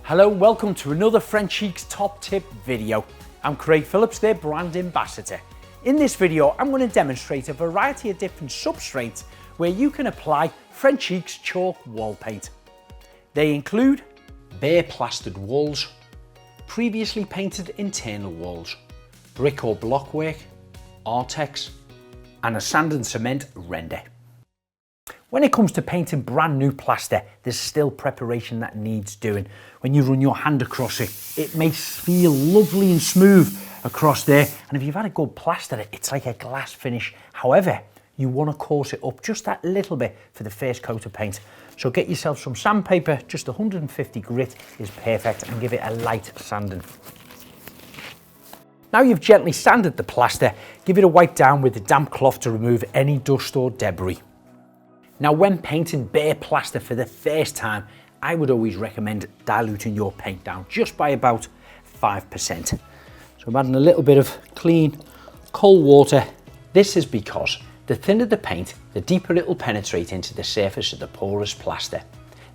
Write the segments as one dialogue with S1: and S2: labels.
S1: Hello and welcome to another Frenchic's Top Tip video. I'm Craig Phillips, their brand ambassador. In this video, I'm going to demonstrate a variety of different substrates where you can apply Frenchic's chalk wall paint. They include bare plastered walls, previously painted internal walls, brick or blockwork, Artex, and a sand and cement render. When it comes to painting brand new plaster, there's still preparation that needs doing. When you run your hand across it, it may feel lovely and smooth across there. And if you've had a good plaster, it's like a glass finish. However, you want to coarse it up just that little bit for the first coat of paint. So get yourself some sandpaper, just 150 grit is perfect, and give it a light sanding. Now you've gently sanded the plaster, give it a wipe down with a damp cloth to remove any dust or debris. Now when painting bare plaster for the first time, I would always recommend diluting your paint down just by about 5%. So I'm adding a little bit of clean, cold water. This is because the thinner the paint, the deeper it will penetrate into the surface of the porous plaster.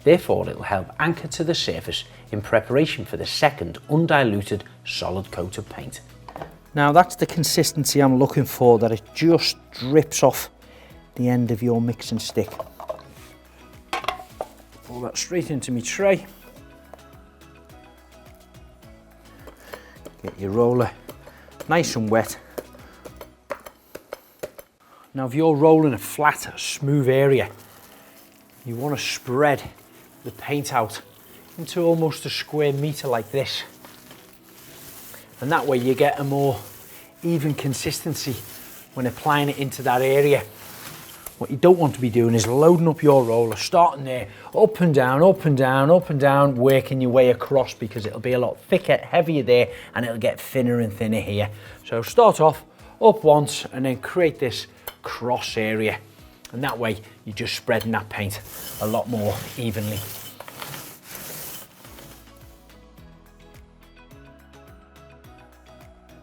S1: Therefore, it will help anchor to the surface in preparation for the second undiluted solid coat of paint. Now that's the consistency I'm looking for, that it just drips off the end of your mixing stick. Pour that straight into my tray. Get your roller nice and wet. Now if you're rolling a flat, smooth area, you want to spread the paint out into almost a square metre like this. And that way you get a more even consistency when applying it into that area. What you don't want to be doing is loading up your roller, starting there, up and down, up and down, up and down, working your way across, because it'll be a lot thicker, heavier there, and it'll get thinner and thinner here. So start off up once and then create this cross area. And that way you're just spreading that paint a lot more evenly.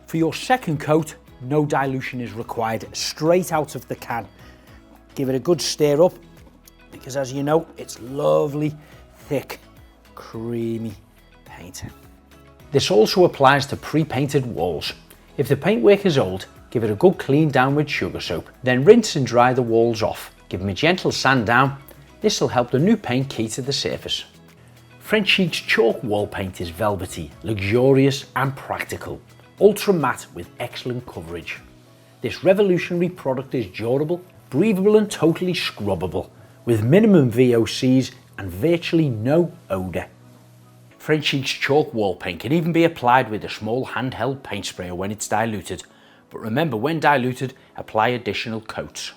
S1: For your second coat, no dilution is required, straight out of the can. Give it a good stir up, because as you know, it's lovely, thick, creamy paint. This also applies to pre-painted walls. If the paintwork is old, give it a good clean down with sugar soap, then rinse and dry the walls off. Give them a gentle sand down. This will help the new paint key to the surface. Frenchic's chalk wall paint is velvety, luxurious and practical. Ultra matte with excellent coverage. This revolutionary product is durable, breathable and totally scrubbable, with minimum VOCs and virtually no odour. Frenchic's chalk wall paint can even be applied with a small handheld paint sprayer when it's diluted, but remember, when diluted, apply additional coats.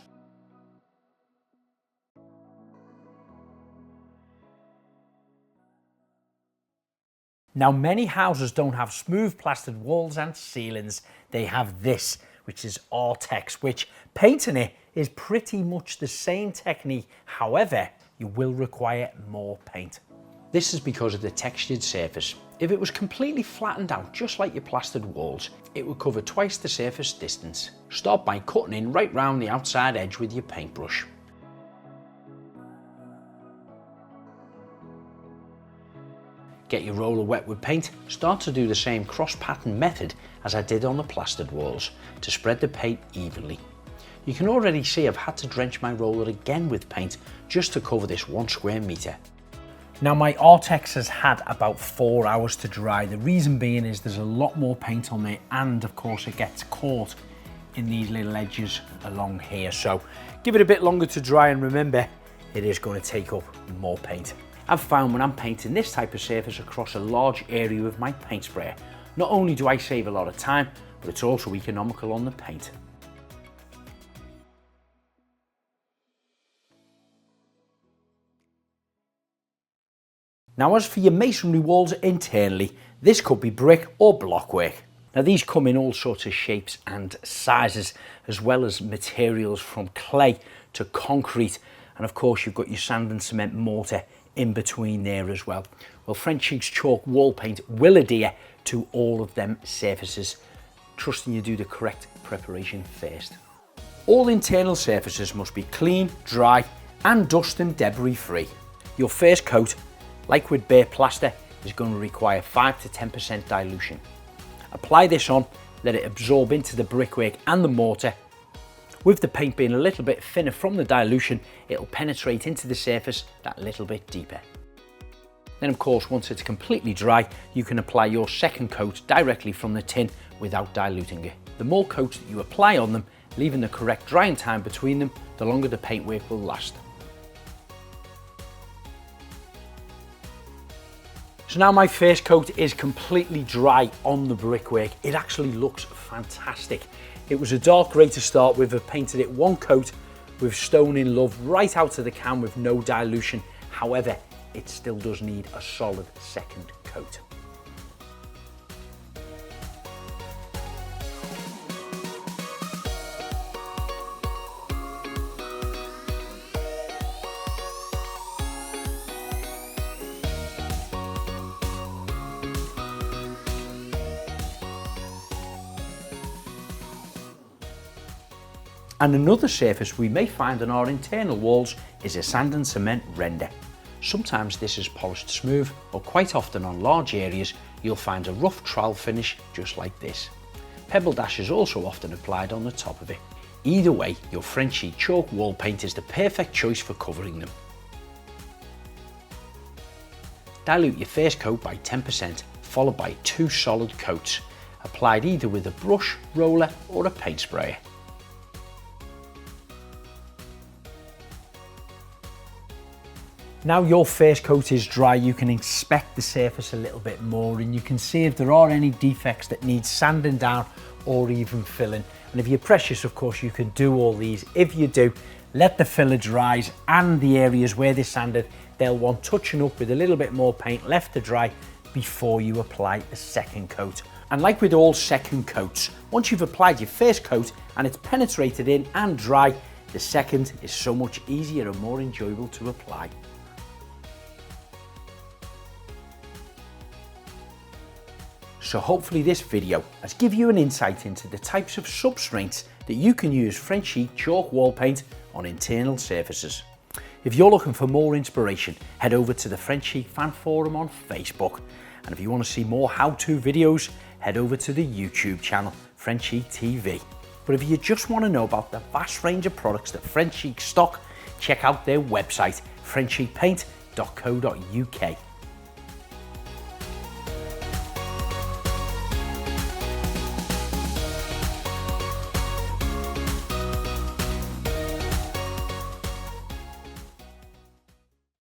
S1: Now many houses don't have smooth plastered walls and ceilings, they have this, which is Artex, which painting it is pretty much the same technique. However, you will require more paint. This is because of the textured surface. If it was completely flattened out, just like your plastered walls, it would cover twice the surface distance. Start by cutting in right round the outside edge with your paintbrush. Get your roller wet with paint. Start to do the same cross-pattern method as I did on the plastered walls to spread the paint evenly. You can already see I've had to drench my roller again with paint just to cover this 1 square metre. Now my Artex has had about 4 hours to dry. The reason being is there's a lot more paint on there, and of course it gets caught in these little edges along here. So give it a bit longer to dry, and remember, it is going to take up more paint. I've found when I'm painting this type of surface across a large area with my paint sprayer, not only do I save a lot of time, but it's also economical on the paint. Now as for your masonry walls internally, this could be brick or blockwork. Now these come in all sorts of shapes and sizes, as well as materials from clay to concrete, and of course you've got your sand and cement mortar in between there as well. Well, Frenchic's chalk wall paint will adhere to all of them surfaces, trusting you do the correct preparation first. All internal surfaces must be clean, dry and dust and debris free. Your first coat, like with bare plaster, is going to require 5 to 10% dilution. Apply this on, let it absorb into the brickwork and the mortar. With the paint being a little bit thinner from the dilution, it'll penetrate into the surface that little bit deeper. Then of course, once it's completely dry, you can apply your second coat directly from the tin without diluting it. The more coats that you apply on them, leaving the correct drying time between them, the longer the paintwork will last. So now my first coat is completely dry on the brickwork. It actually looks fantastic. It was a dark grey to start with. I've painted it one coat with Stone in Love right out of the can with no dilution. However, it still does need a solid second coat. And another surface we may find on our internal walls is a sand and cement render. Sometimes this is polished smooth, but quite often on large areas you'll find a rough trowel finish just like this. Pebble dash is also often applied on the top of it. Either way, your Frenchic chalk wall paint is the perfect choice for covering them. Dilute your first coat by 10%, followed by 2 solid coats, applied either with a brush, roller or a paint sprayer. Now your first coat is dry, you can inspect the surface a little bit more and you can see if there are any defects that need sanding down or even filling. And if you're precious, of course, you can do all these. If you do, let the filler dry, and the areas where they're sanded, they'll want touching up with a little bit more paint left to dry before you apply the second coat. And like with all second coats, once you've applied your first coat and it's penetrated in and dry, the second is so much easier and more enjoyable to apply. So hopefully this video has given you an insight into the types of substrates that you can use Frenchic chalk wall paint on internal surfaces. If you're looking for more inspiration, head over to the Frenchic Fan Forum on Facebook. And if you want to see more how-to videos, head over to the YouTube channel, Frenchic TV. But if you just want to know about the vast range of products that Frenchic stock, check out their website, frenchicpaint.co.uk.